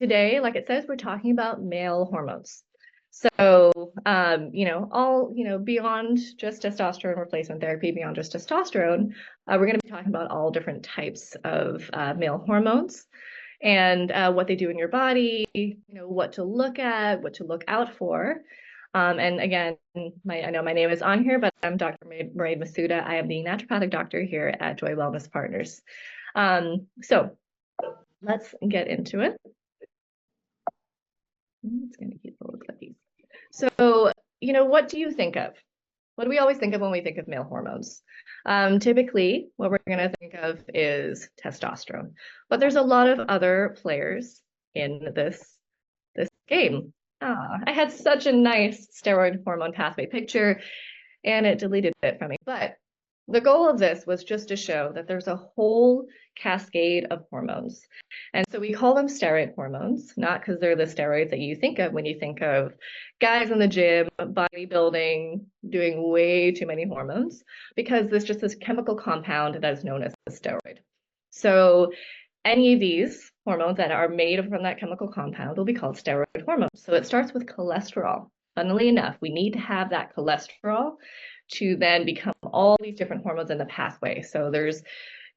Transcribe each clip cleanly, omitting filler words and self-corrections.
Today, like it says, we're talking about male hormones. So, all, beyond just testosterone replacement therapy, beyond just testosterone, we're going to be talking about all different types of male hormones and what they do in your body, what to look at, what to look out for. And again, I know my name is on here, but I'm Dr. Mairead Masuda. I am the naturopathic doctor here at Joy Wellness Partners. So let's get into it. It's going to keep a little clicky. So, what do you think of? What do we always think of when we think of male hormones? Typically, what we're going to think of is testosterone, but there's a lot of other players in this game. I had such a nice steroid hormone pathway picture, and it deleted it from me. But the goal of this was just to show that there's a whole cascade of hormones. And so we call them steroid hormones, not because they're the steroids that you think of when you think of guys in the gym, bodybuilding, doing way too many hormones, because there's just this chemical compound that is known as a steroid. So any of these hormones that are made from that chemical compound will be called steroid hormones. So it starts with cholesterol. Funnily enough, we need to have that cholesterol to then become all these different hormones in the pathway. So there's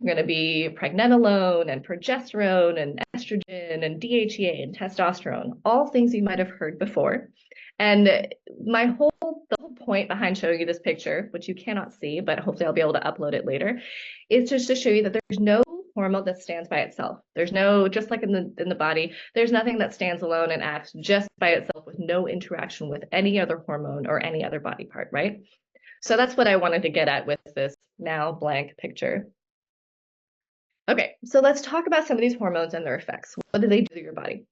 going to be pregnenolone and progesterone and estrogen and DHEA and testosterone, all things you might have heard before. And the whole point behind showing you this picture, which you cannot see, but hopefully I'll be able to upload it later, is just to show you that there's no hormone that stands by itself. There's no, just like in the body, there's nothing that stands alone and acts just by itself with no interaction with any other hormone or any other body part, right? So that's what I wanted to get at with this now blank picture. Okay, so let's talk about some of these hormones and their effects. What do they do to your body?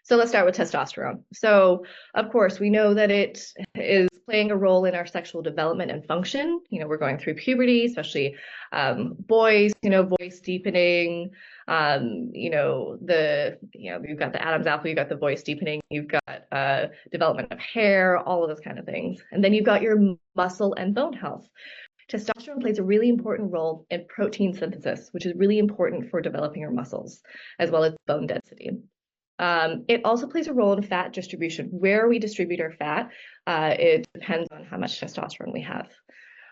So let's start with testosterone. So, of course, we know that it is playing a role in our sexual development and function. We're going through puberty, especially boys, voice deepening. You've got the Adam's apple, you've got the voice deepening, you've got development of hair, all of those kind of things. And then you've got your muscle and bone health. Testosterone plays a really important role in protein synthesis, which is really important for developing your muscles, as well as bone density. It also plays a role in fat distribution. Where we distribute our fat, it depends on how much testosterone we have.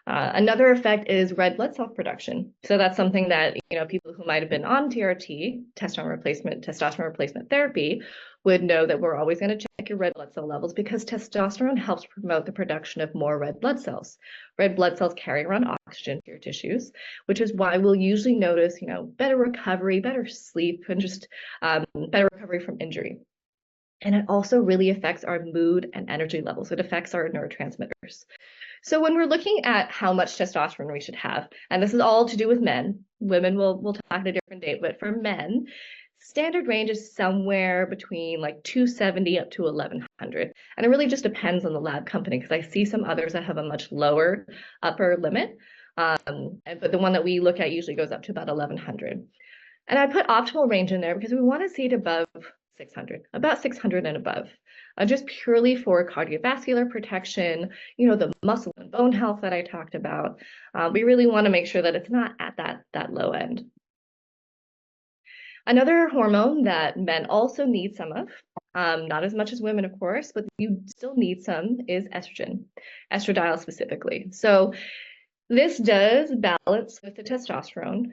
Another effect is red blood cell production. So that's something that people who might have been on TRT, testosterone replacement therapy, would know that we're always going to check your red blood cell levels because testosterone helps promote the production of more red blood cells. Red blood cells carry around oxygen to your tissues, which is why we'll usually notice, better recovery, better sleep, and just better recovery from injury. And it also really affects our mood and energy levels. It affects our neurotransmitters. So when we're looking at how much testosterone we should have, and this is all to do with men, women we'll talk at a different date, but for men, standard range is somewhere between like 270 up to 1100. And it really just depends on the lab company because I see some others that have a much lower upper limit. But the one that we look at usually goes up to about 1100. And I put optimal range in there because we want to see it above 600, about 600 and above, just purely for cardiovascular protection, the muscle and bone health that I talked about. We really want to make sure that it's not at that low end. Another hormone that men also need some of, not as much as women, of course, but you still need some, is estrogen, estradiol specifically. So this does balance with the testosterone.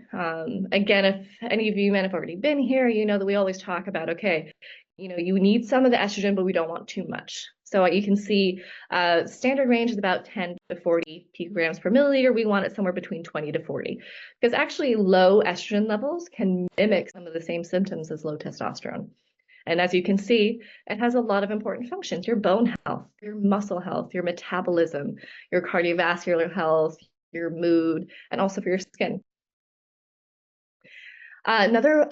Again, if any of you men have already been here, you know that we always talk about, okay, you need some of the estrogen, but we don't want too much. So you can see standard range is about 10 to 40 picograms per milliliter. We want it somewhere between 20 to 40 because actually low estrogen levels can mimic some of the same symptoms as low testosterone. And as you can see, it has a lot of important functions: your bone health, your muscle health, your metabolism, your cardiovascular health, your mood, and also for your skin. Another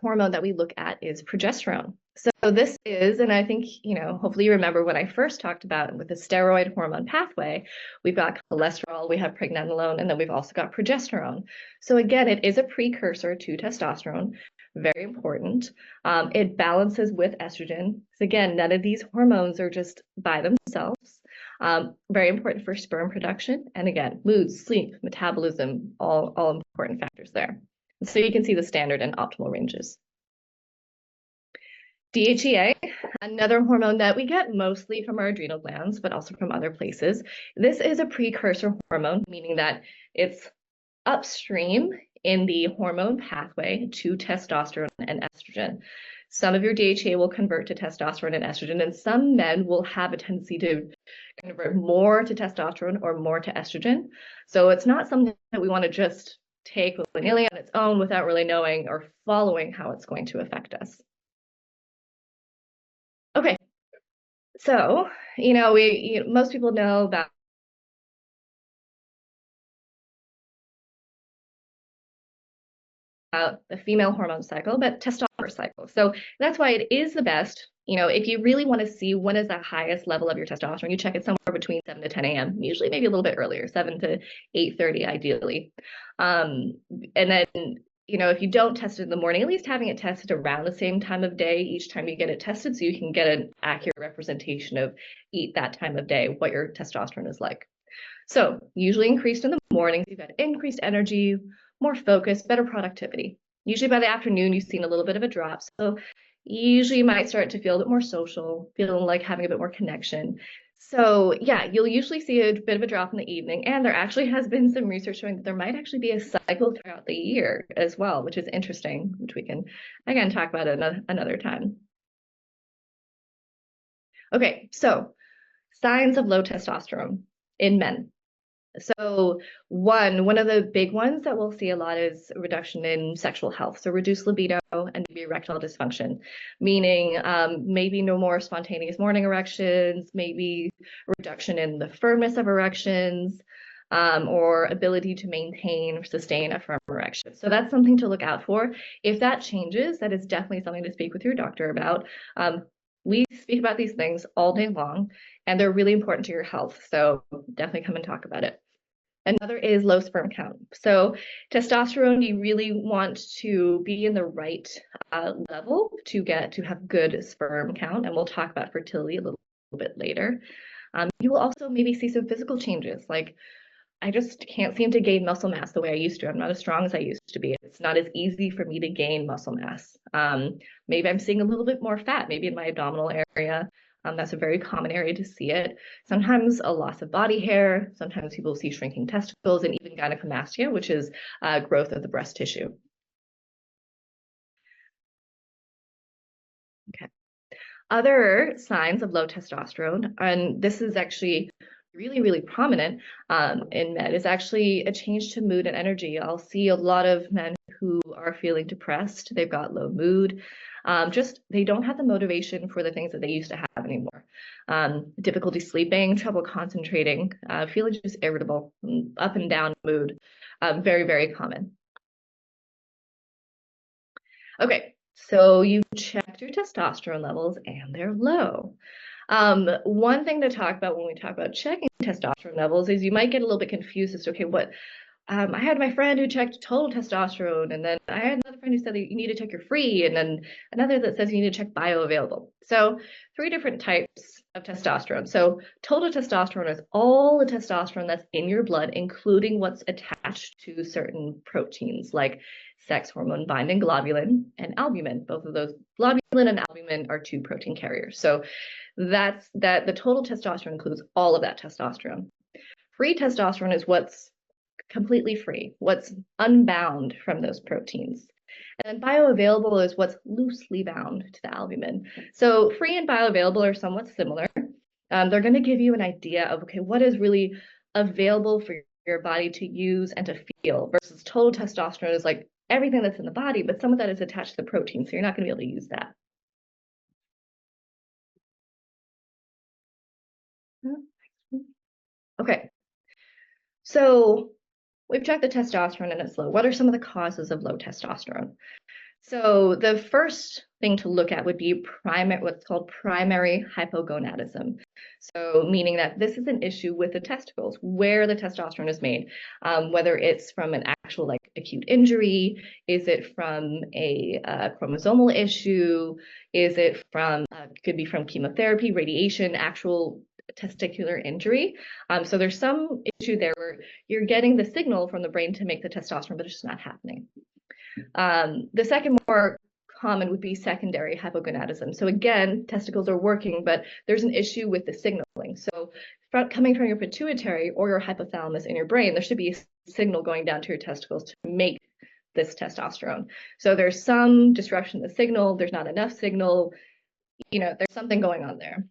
hormone that we look at is progesterone. So this is, and I think, hopefully you remember when I first talked about with the steroid hormone pathway, we've got cholesterol, we have pregnenolone, and then we've also got progesterone. So again, it is a precursor to testosterone, very important. It balances with estrogen. So again, none of these hormones are just by themselves. Very important for sperm production. And again, mood, sleep, metabolism, all important factors there. So you can see the standard and optimal ranges. DHEA, another hormone that we get mostly from our adrenal glands, but also from other places. This is a precursor hormone, meaning that it's upstream in the hormone pathway to testosterone and estrogen. Some of your DHEA will convert to testosterone and estrogen, and some men will have a tendency to convert more to testosterone or more to estrogen. So it's not something that we want to just take willy-nilly on its own without really knowing or following how it's going to affect us. Okay, so most people know about the female hormone cycle, but testosterone cycle. So that's why it is the best. If you really want to see when is the highest level of your testosterone, you check it somewhere between 7 to 10 a.m., usually maybe a little bit earlier, 7 to 8:30 ideally. And then, if you don't test it in the morning, at least having it tested around the same time of day each time you get it tested so you can get an accurate representation of that time of day, what your testosterone is like. So usually increased in the mornings, you've got increased energy, more focus, better productivity. Usually by the afternoon, you've seen a little bit of a drop. So usually you might start to feel a bit more social, feeling like having a bit more connection. So yeah, you'll usually see a bit of a drop in the evening. And there actually has been some research showing that there might actually be a cycle throughout the year as well, which is interesting, which we can, again, talk about another time. Okay, so signs of low testosterone in men. So one of the big ones that we'll see a lot is a reduction in sexual health. So reduced libido and maybe erectile dysfunction, meaning maybe no more spontaneous morning erections, maybe a reduction in the firmness of erections, or ability to maintain or sustain a firm erection. So that's something to look out for. If that changes, that is definitely something to speak with your doctor about. We speak about these things all day long, and they're really important to your health. So definitely come and talk about it. Another is low sperm count. So testosterone, you really want to be in the right level to have good sperm count. And we'll talk about fertility a little bit later. You will also maybe see some physical changes, like I just can't seem to gain muscle mass the way I used to. I'm not as strong as I used to be. It's not as easy for me to gain muscle mass. Maybe I'm seeing a little bit more fat, maybe in my abdominal area. That's a very common area to see it. Sometimes a loss of body hair. Sometimes people see shrinking testicles and even gynecomastia, which is growth of the breast tissue. Okay. Other signs of low testosterone, and this is actually really, really prominent in men, is actually a change to mood and energy. I'll see a lot of men who are feeling depressed. They've got low mood. They don't have the motivation for the things that they used to have anymore. Difficulty sleeping, trouble concentrating, feeling just irritable, up and down mood. Very, very common. Okay, so you checked your testosterone levels and they're low. One thing to talk about when we talk about checking testosterone levels is you might get a little bit confused as to, okay, I had my friend who checked total testosterone, and then I had another friend who said that you need to check your free, and then another that says you need to check bioavailable. So 3 different types of testosterone. So total testosterone is all the testosterone that's in your blood, including what's attached to certain proteins like sex hormone binding globulin and albumin. Both of those, globulin and albumin, are 2 protein carriers. So the total testosterone includes all of that testosterone. Free testosterone is what's completely free, what's unbound from those proteins. And then bioavailable is what's loosely bound to the albumin. So free and bioavailable are somewhat similar. They're going to give you an idea of, okay, what is really available for your body to use and to feel, versus total testosterone is like everything that's in the body, but some of that is attached to the protein, so you're not going to be able to use that. Okay, so we've checked the testosterone and it's low. What are some of the causes of low testosterone? So the first thing to look at would be what's called primary hypogonadism. So meaning that this is an issue with the testicles, where the testosterone is made, whether it's from an actual like acute injury, is it from a chromosomal issue, is it from, could be from chemotherapy, radiation, actual testicular injury. So there's some issue there where you're getting the signal from the brain to make the testosterone, but it's just not happening. The second more common would be secondary hypogonadism. So again, testicles are working, but there's an issue with the signaling. So coming from your pituitary or your hypothalamus in your brain, there should be a signal going down to your testicles to make this testosterone. So there's some disruption in the signal, there's not enough signal, there's something going on there.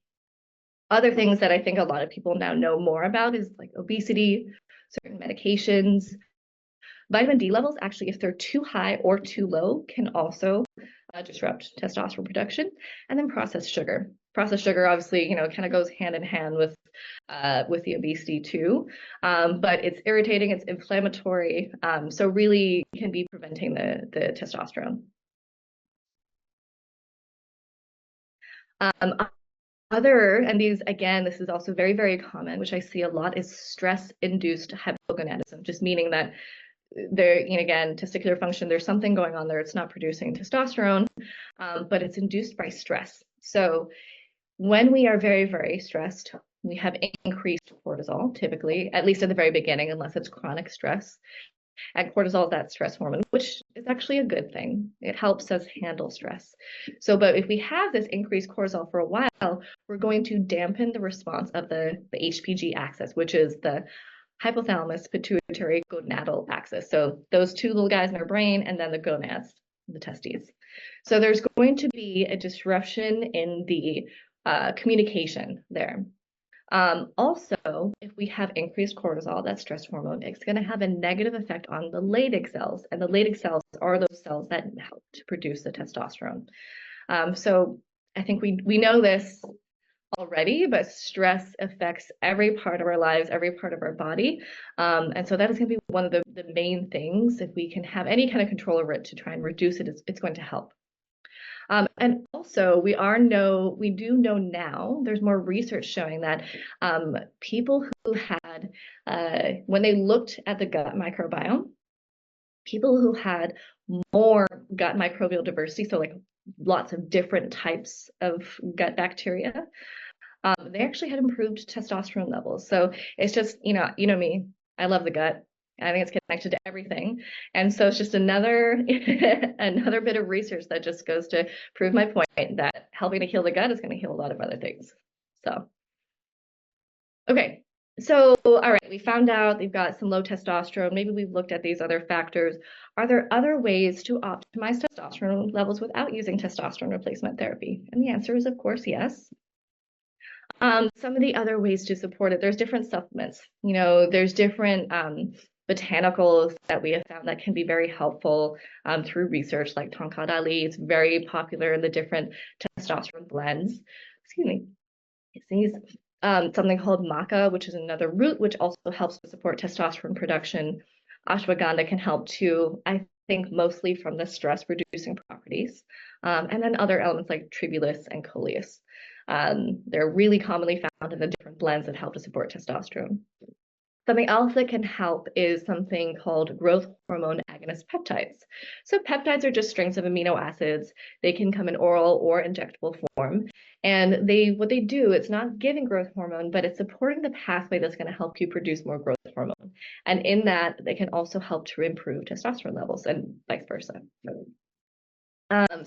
Other things that I think a lot of people now know more about is like obesity, certain medications. Vitamin D levels, actually, if they're too high or too low, can also disrupt testosterone production. And then processed sugar. Processed sugar, obviously, kind of goes hand in hand with the obesity too. But it's irritating, it's inflammatory, so really can be preventing the testosterone. And these, again, this is also very, very common, which I see a lot, is stress-induced hypogonadism, just meaning that there, again, testicular function, there's something going on there. It's not producing testosterone, but it's induced by stress. So when we are very, very stressed, we have increased cortisol, typically, at least at the very beginning, unless it's chronic stress. And cortisol is that stress hormone, which is actually a good thing. It helps us handle stress. But if we have this increased cortisol for a while, we're going to dampen the response of the HPG axis, which is the hypothalamus, pituitary, gonadal axis. So those two little guys in our brain, and then the gonads, the testes. So there's going to be a disruption in the communication there. Also, if we have increased cortisol, that stress hormone, it's going to have a negative effect on the Leydig cells. And the Leydig cells are those cells that help to produce the testosterone. So I think we know this already, but stress affects every part of our lives, every part of our body. And so that is going to be one of the main things. If we can have any kind of control over it to try and reduce it, it's going to help. And also, we do know now, there's more research showing that people who had, when they looked at the gut microbiome, people who had more gut microbial diversity, so like lots of different types of gut bacteria, they actually had improved testosterone levels. So it's just, you know me, I love the gut. I think it's connected to everything. And so it's just another bit of research that just goes to prove my point that helping to heal the gut is going to heal a lot of other things. So, okay. So, all right, we found out they've got some low testosterone. Maybe we've looked at these other factors. Are there other ways to optimize testosterone levels without using testosterone replacement therapy? And the answer is, of course, yes. Some of the other ways to support it, there's different supplements. There's different botanicals that we have found that can be very helpful through research, like Tongkat Ali. It's very popular in the different testosterone blends. Excuse me. It's something called maca, which is another root, which also helps to support testosterone production. Ashwagandha can help too, I think mostly from the stress-reducing properties. And then other elements like tribulus and coleus. They're really commonly found in the different blends that help to support testosterone. Something else that can help is something called growth hormone agonist peptides. So peptides are just strings of amino acids. They can come in oral or injectable form. And what they do, it's not giving growth hormone, but it's supporting the pathway that's going to help you produce more growth hormone. And in that, they can also help to improve testosterone levels and vice versa.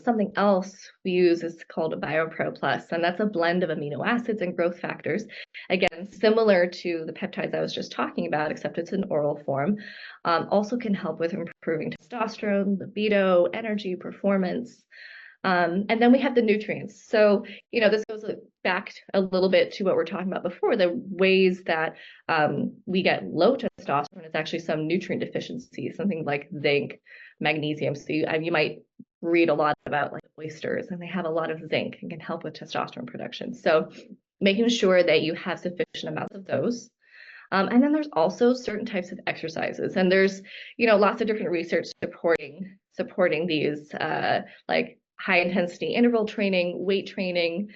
Something else we use is called a BioPro Plus, and that's a blend of amino acids and growth factors. Again, similar to the peptides I was just talking about, except it's in oral form. Also can help with improving testosterone, libido, energy, performance. And then we have the nutrients. So, this goes back a little bit to what we're talking about before, the ways that we get low testosterone is actually some nutrient deficiency, something like zinc, magnesium. So you might read a lot about like oysters, and they have a lot of zinc and can help with testosterone production. So making sure that you have sufficient amounts of those. And then there's also certain types of exercises, and there's lots of different research supporting these like high intensity interval training, weight training,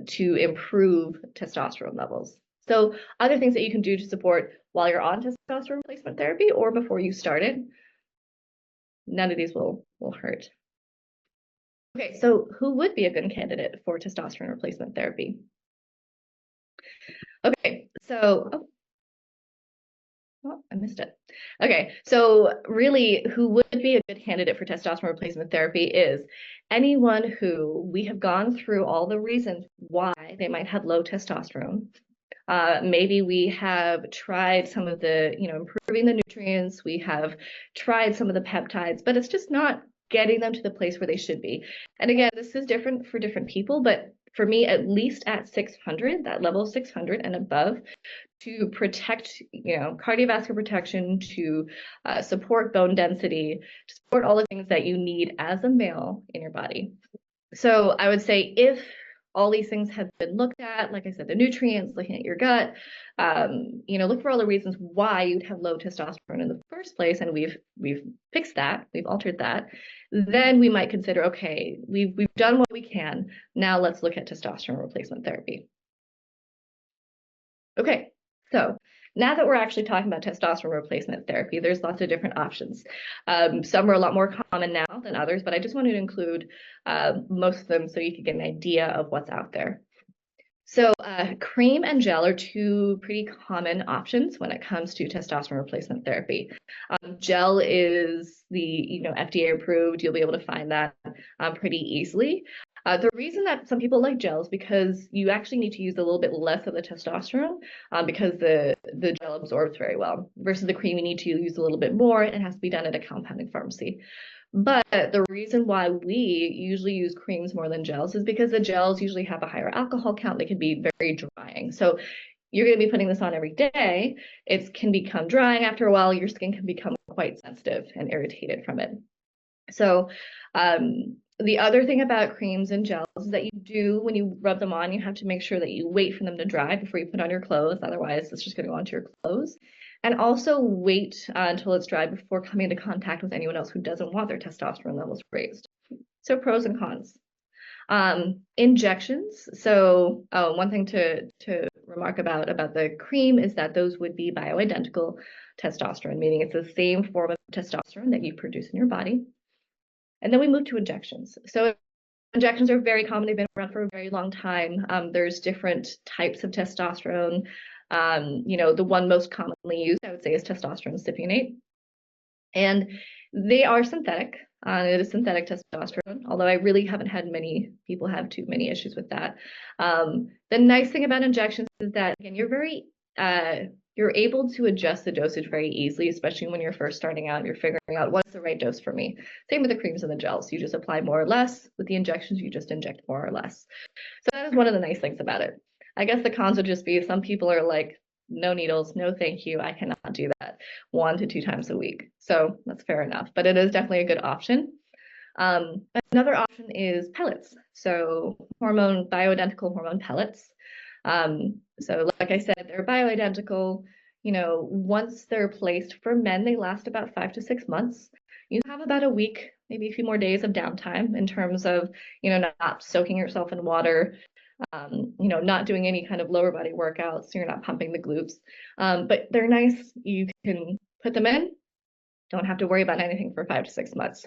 to improve testosterone levels. So other things that you can do to support while you're on testosterone replacement therapy or before you started, none of these will hurt. Okay, so who would be a good candidate for testosterone replacement therapy? Okay, so Oh, I missed it. Okay, so really, who would be a good candidate for testosterone replacement therapy is anyone who we have gone through all the reasons why they might have low testosterone. Maybe we have tried some of the, improving the nutrients. We have tried some of the peptides, but it's just not getting them to the place where they should be. And again, this is different for different people, but for me, at least at 600, that level 600 and above, to protect, cardiovascular protection, to support bone density, to support all the things that you need as a male in your body. So I would say if all these things have been looked at, like I said, the nutrients, looking at your gut, look for all the reasons why you'd have low testosterone in the first place, and we've fixed that, we've altered that, then we might consider, okay, we've done what we can. Now let's look at testosterone replacement therapy. Okay, so now that we're actually talking about testosterone replacement therapy, there's lots of different options. Some are a lot more common now than others, but I just wanted to include most of them so you could get an idea of what's out there. So cream and gel are two pretty common options when it comes to testosterone replacement therapy. Gel is the FDA approved. You'll be able to find that pretty easily. The reason that some people like gel is because you actually need to use a little bit less of the testosterone because the gel absorbs very well, versus the cream you need to use a little bit more. It has to be done at a compounding pharmacy. But the reason why we usually use creams more than gels is because the gels usually have a higher alcohol count. They can be very drying. So you're going to be putting this on every day. It can become drying after a while. Your skin can become quite sensitive and irritated from it. So the other thing about creams and gels is that when you rub them on, you have to make sure that you wait for them to dry before you put on your clothes. Otherwise, it's just going to go onto your clothes. And also wait until it's dry before coming into contact with anyone else who doesn't want their testosterone levels raised. So pros and cons. Injections. So one thing to remark about the cream is that those would be bioidentical testosterone, meaning it's the same form of testosterone that you produce in your body. And then we move to injections. So injections are very common. They've been around for a very long time. There's different types of testosterone. The one most commonly used, I would say, is testosterone cypionate. And they are synthetic. It is synthetic testosterone, although I really haven't had many people have too many issues with that. The nice thing about injections is that, again, you're able to adjust the dosage very easily, especially when you're first starting out and you're figuring out what's the right dose for me. Same with the creams and the gels. You just apply more or less. With the injections, you just inject more or less. So that is one of the nice things about it. I guess the cons would just be some people are like, no needles, no thank you. I cannot do that 1 to 2 times a week. So that's fair enough, but it is definitely a good option. Another option is pellets. So bioidentical hormone pellets. So like I said, they're bioidentical. Once they're placed for men, they last about 5 to 6 months. You have about a week, maybe a few more days of downtime in terms of, not soaking yourself in water, not doing any kind of lower body workouts. So you're not pumping the glutes. But they're nice. You can put them in, don't have to worry about anything for 5 to 6 months.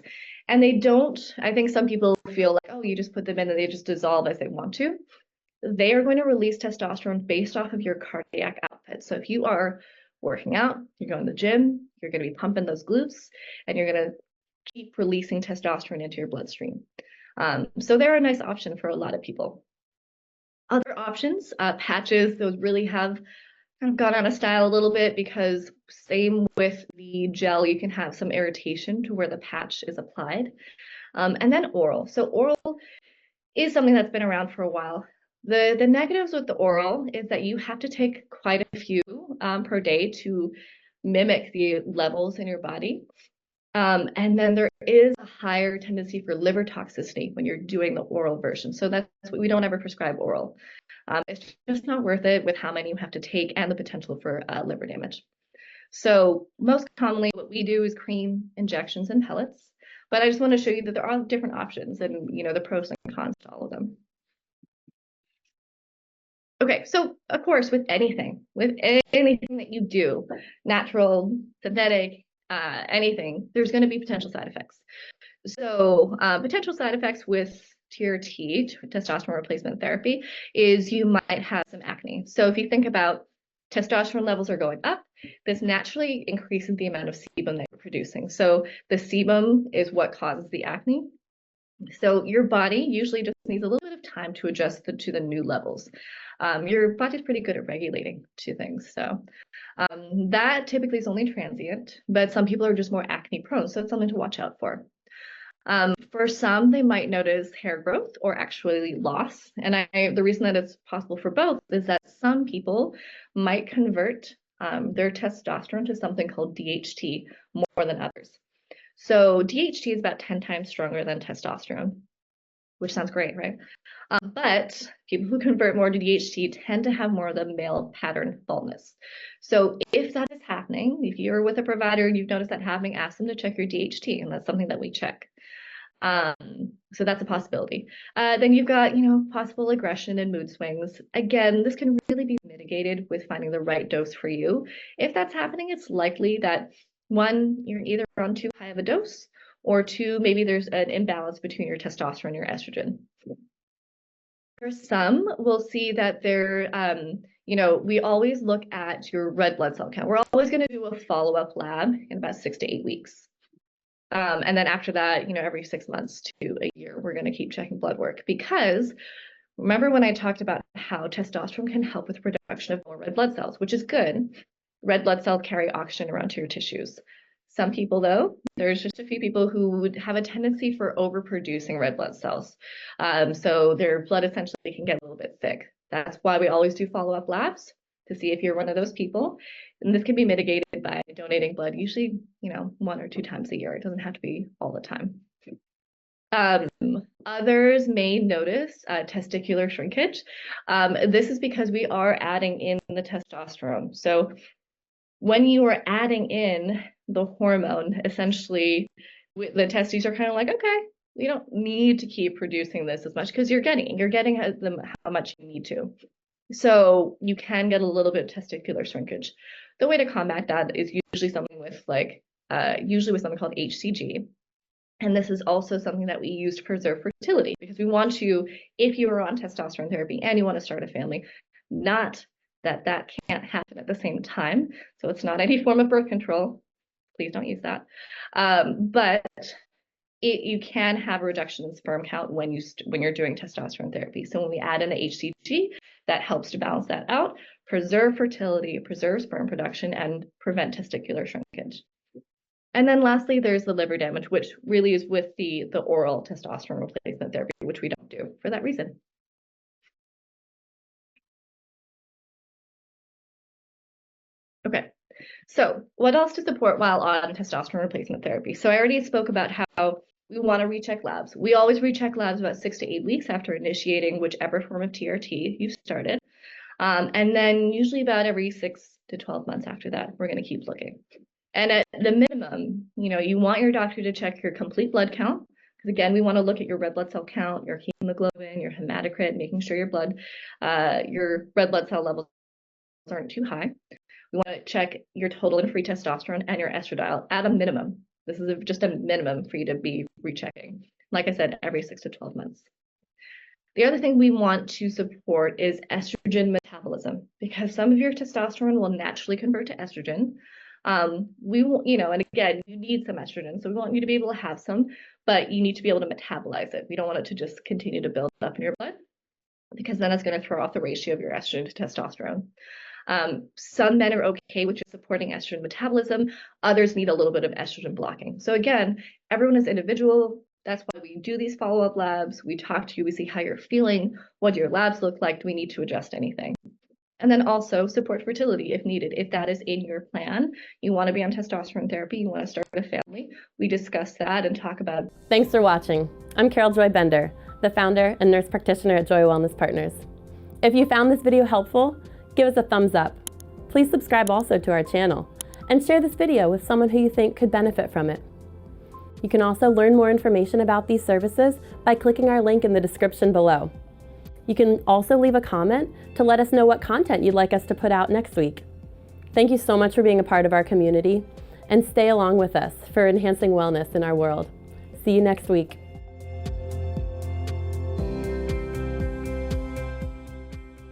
And I think some people feel like, oh, you just put them in and they just dissolve as they want to. They are going to release testosterone based off of your cardiac output. So if you are working out, you're going to the gym, you're going to be pumping those glutes, and you're going to keep releasing testosterone into your bloodstream. So they're a nice option for a lot of people. Other options, patches, those really have kind of gone out of style a little bit because same with the gel, you can have some irritation to where the patch is applied. And then oral. So oral is something that's been around for a while. The negatives with the oral is that you have to take quite a few per day to mimic the levels in your body. And then there is a higher tendency for liver toxicity when you're doing the oral version. So that's what we don't ever prescribe oral. It's just not worth it with how many you have to take and the potential for liver damage. So most commonly what we do is cream, injections, and pellets. But I just want to show you that there are different options and the pros and cons to all of them. Okay, so of course with anything that you do, natural, synthetic, anything, there's going to be potential side effects. So potential side effects with TRT, testosterone replacement therapy, is you might have some acne. So if you think about testosterone levels are going up, this naturally increases the amount of sebum that you're producing. So the sebum is what causes the acne. So your body usually just needs a little bit of time to adjust to the new levels. Your body's pretty good at regulating to things. So that typically is only transient, but some people are just more acne prone. So it's something to watch out for. For some, they might notice hair growth or actually loss. And the reason that it's possible for both is that some people might convert their testosterone to something called DHT more than others. So DHT is about 10 times stronger than testosterone, which sounds great, right? But people who convert more to DHT tend to have more of the male pattern baldness. So if that is happening, if you're with a provider and you've noticed that happening, ask them to check your DHT, and that's something that we check. So that's a possibility. Then you've got, possible aggression and mood swings. Again, this can really be mitigated with finding the right dose for you. If that's happening, it's likely that one, you're either on too high of a dose, or two, maybe there's an imbalance between your testosterone and your estrogen. For some, we'll see that they're, we always look at your red blood cell count. We're always going to do a follow-up lab in about 6 to 8 weeks. And then after that, every 6 months to a year, we're going to keep checking blood work, because remember when I talked about how testosterone can help with production of more red blood cells, which is good. Red blood cells carry oxygen around to your tissues. Some people, though, there's just a few people who would have a tendency for overproducing red blood cells. So their blood essentially can get a little bit thick. That's why we always do follow-up labs to see if you're one of those people. And this can be mitigated by donating blood, usually, 1 or 2 times a year. It doesn't have to be all the time. Others may notice testicular shrinkage. This is because we are adding in the testosterone. So when you are adding in the hormone, essentially, the testes are kind of like, okay, we don't need to keep producing this as much, because you're getting how much you need to. So you can get a little bit of testicular shrinkage. The way to combat that is usually something with something called HCG. And this is also something that we use to preserve fertility, because we want to, if you are on testosterone therapy and you want to start a family, not that can't happen at the same time. So it's not any form of birth control. Please don't use that. But you can have a reduction in sperm count when you're doing testosterone therapy. So when we add in the HCG, that helps to balance that out, preserve fertility, preserve sperm production, and prevent testicular shrinkage. And then lastly, there's the liver damage, which really is with the oral testosterone replacement therapy, which we don't do for that reason. Okay, so what else to support while on testosterone replacement therapy? So I already spoke about how we want to recheck labs. We always recheck labs about 6 to 8 weeks after initiating whichever form of TRT you started. And then usually about every 6 to 12 months after that, we're going to keep looking. And at the minimum, you want your doctor to check your complete blood count. Because again, we want to look at your red blood cell count, your hemoglobin, your hematocrit, making sure your red blood cell levels aren't too high. We want to check your total and free testosterone and your estradiol at a minimum. This is just a minimum for you to be rechecking. Like I said, every 6 to 12 months. The other thing we want to support is estrogen metabolism, because some of your testosterone will naturally convert to estrogen. And again, you need some estrogen, so we want you to be able to have some, but you need to be able to metabolize it. We don't want it to just continue to build up in your blood, because then it's going to throw off the ratio of your estrogen to testosterone. Some men are okay with just supporting estrogen metabolism. Others need a little bit of estrogen blocking. So again, everyone is individual. That's why we do these follow-up labs. We talk to you, we see how you're feeling, what do your labs look like, do we need to adjust anything? And then also support fertility if needed. If that is in your plan, you want to be on testosterone therapy, you want to start a family, we discuss that and talk about it. Thanks for watching. I'm Carol Joy Bender, the founder and nurse practitioner at Joy Wellness Partners. If you found this video helpful, give us a thumbs up. Please subscribe also to our channel and share this video with someone who you think could benefit from it. You can also learn more information about these services by clicking our link in the description below. You can also leave a comment to let us know what content you'd like us to put out next week. Thank you so much for being a part of our community, and stay along with us for enhancing wellness in our world. See you next week.